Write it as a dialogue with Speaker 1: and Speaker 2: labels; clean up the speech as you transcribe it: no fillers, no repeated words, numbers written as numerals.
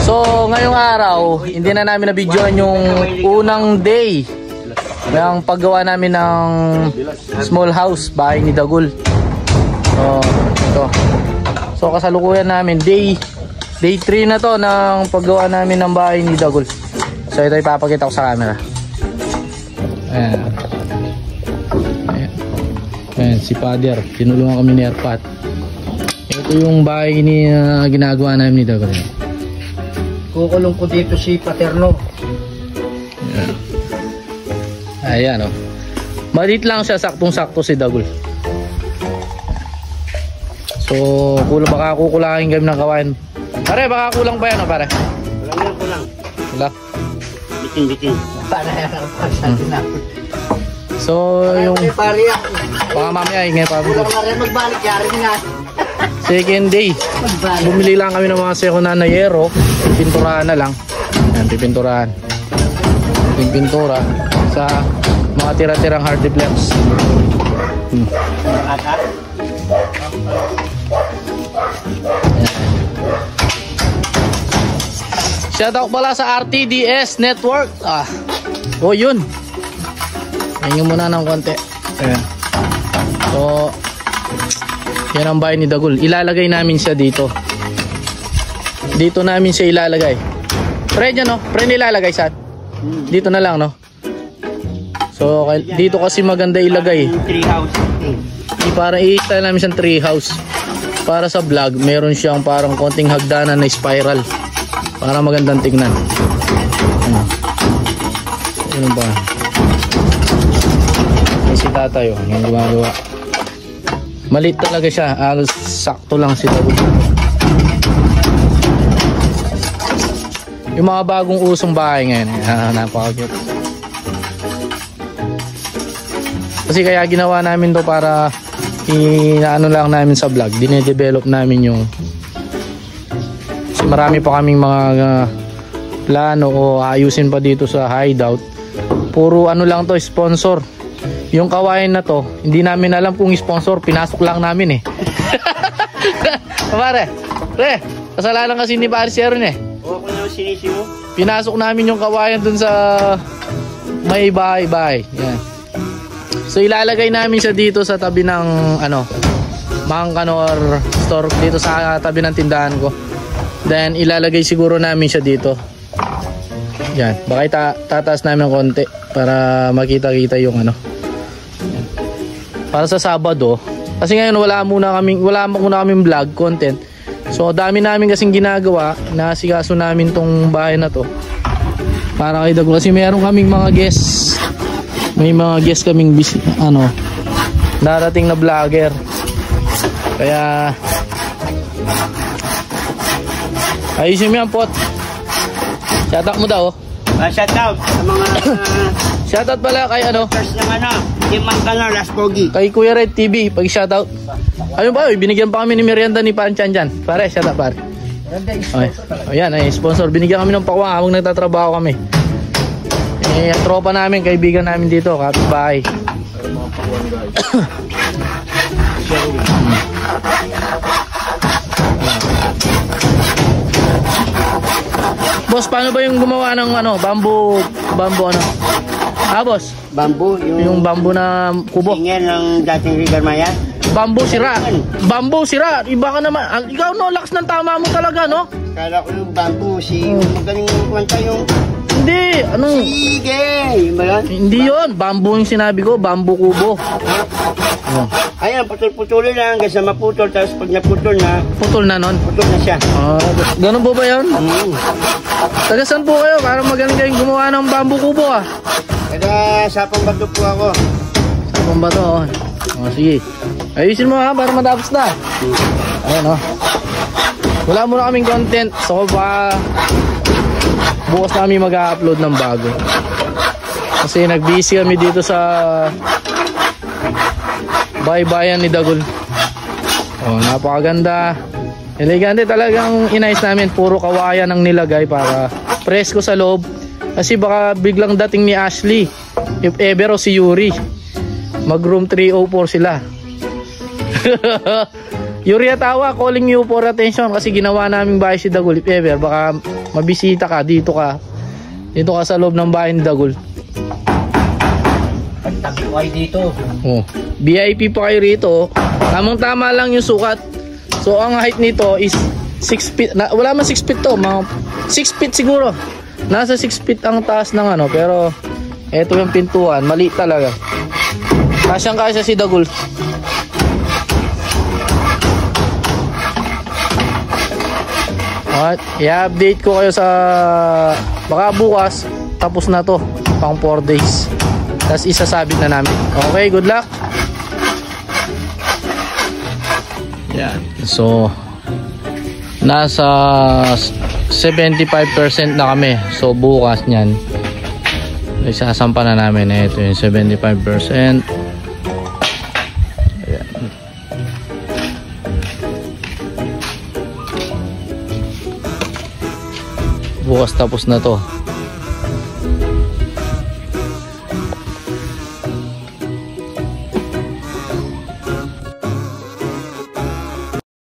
Speaker 1: So ngayong araw, hindi na namin na-videoan yung unang day ng paggawa namin ng small house, bahay ni Dagul. So ito. So kasalukuyan namin day 3 na to ng paggawa namin ng bahay ni Dagul. So ito ipapakita ko sa camera. Ayan. Ayan si Father, tinulungan kami ni Arpat. Ito yung bahay ni ginagawa namin ni Dagul.
Speaker 2: Kukulong ko dito si Paterno.
Speaker 1: Ayan o. Maliit lang siya, saktong-sakto si Dagul. So, baka kukulangin kami ng kawain. Pare, baka kulang pa yan o pare?
Speaker 2: Kulang.
Speaker 1: Wala?
Speaker 2: Bitin. Para yan ang pagsasin natin.
Speaker 1: So, yung... Baka mamaya, ingay pa.
Speaker 2: Kulang na rin magbalik, yari nga.
Speaker 1: Second day, bumili lang kami ng mga second-hand na yero. Pinturahan na lang. Ayan, pipinturahan. Pintura sa mga tira-tirang hard deflex. Shoutout pala sa RTDS Network. O yun. Hingin muna ng konti. Ayan. So, yan ang bahay ni Dagul. Ilalagay namin siya dito. Dito namin siya ilalagay. Pre dyan no? Pre nilalagay saan? Dito na lang no? So dito kasi maganda ilagay.
Speaker 2: Tree house.
Speaker 1: Para i-style namin siyang tree house. Para sa vlog, meron siyang parang konting hagdanan na spiral. Para magandang tignan. Ano ba? May si tatay oh. Yung gumagawa. Maliit talaga siya, sakto lang si Dagul. Yung mga bagong usong bahay ngayon, napaka-cute. Kasi kaya ginawa namin to para inaano lang namin sa vlog, dine-develop namin yung kasi marami pa kaming mga plano o ayusin pa dito sa hideout. Puro ano lang to, sponsor. Yung kawain na to, hindi namin alam kung sponsor, pinasok lang namin eh. Pare, kasalanan kasi ni Pare Sharon eh.
Speaker 2: O ako na sinisi mo?
Speaker 1: Pinasok namin yung kawayan dun sa may bahay-bahay. Yan. So ilalagay namin siya dito sa tabi ng Mang Kanor store, dito sa tabi ng tindahan ko. Then ilalagay siguro namin siya dito. Yan, baka tataas namin ng konti para makita-kita yung para sa Sabado. Kasi ngayon wala muna kaming vlog content. So dami namin kasing ginagawa, nasikaso namin tong bahay na to. Para kay Dagul kasi meron kaming mga guests. May mga guests kaming darating na vlogger. Kaya ayusin mo yan, Pot. Shoutout mo daw.
Speaker 2: Shoutout sa mga
Speaker 1: shoutout pala kay
Speaker 2: first ng yung Mang Kanor, Las Pogi.
Speaker 1: Kay Kuya Red TV, pag-shoutout. Ayun ba, binigyan pa kami ni merienda ni Panchan dyan. Pare, shoutout pare. Okay. Ayan, sponsor. Binigyan kami ng pakuha habang nagtatrabaho kami. Tropa namin, kaibigan namin dito, kapitbahay. Boss, paano ba yung gumawa ng bamboo boss?
Speaker 2: Bamboo,
Speaker 1: yung bamboo na kubo.
Speaker 2: Tingin ng dating Rigar Maya.
Speaker 1: Bamboo sira. Iba ka naman. Ikaw no, lakas ng tama mo talaga no.
Speaker 2: Kala ko yung bamboo, magaling kwenta yung
Speaker 1: hindi,
Speaker 2: sige,
Speaker 1: hindi yun, bamboo yung sinabi ko, bamboo kubo.
Speaker 2: Ayan, putol-putulin lang hanggang sa maputol. Tapos pag naputol na,
Speaker 1: putol na nun?
Speaker 2: Putol na siya.
Speaker 1: Ganun po ba yun? Taga saan po kayo? Parang magaling kayong gumawa ng bamboo kubo
Speaker 2: Taga Sapang Bato po ako.
Speaker 1: Sapang Bato, sige. Ayusin mo para matapos na. Ayan wala muna kaming content. So bukas namin mag-upload ng bago. Kasi nag-busy kami dito sa bahay-bayan ni Dagul. Napakaganda. Elegante talagang inayos namin. Puro kawayan ang nilagay para presko sa loob. Kasi baka biglang dating ni Ashley. if ever o si Yuri. Mag room 304 sila. Yuri Atawa, calling you for attention kasi ginawa naming bahay si Dagul. If ever, baka mabisita ka, dito ka sa loob ng bahay ni Dagul.
Speaker 2: Pagtabi ko kayo dito.
Speaker 1: Oh, VIP pa kayo rito. Tamang tama lang yung sukat. So ang height nito is 6 feet. Wala man 6 feet to, mga 6 feet siguro. Nasa 6 feet ang taas ng ano, pero eto yung pintuan, maliit talaga. Kasyang-kasya si Dagul. Alright, i-update ko kayo sa baka bukas, tapos na to, pang 4 days. Tapos isasabit na namin. Okay, good luck. Yan. So nasa 75% na kami. So bukas niyan isasampa na namin. Ito yung 75%. Ayan. Bukas tapos na to.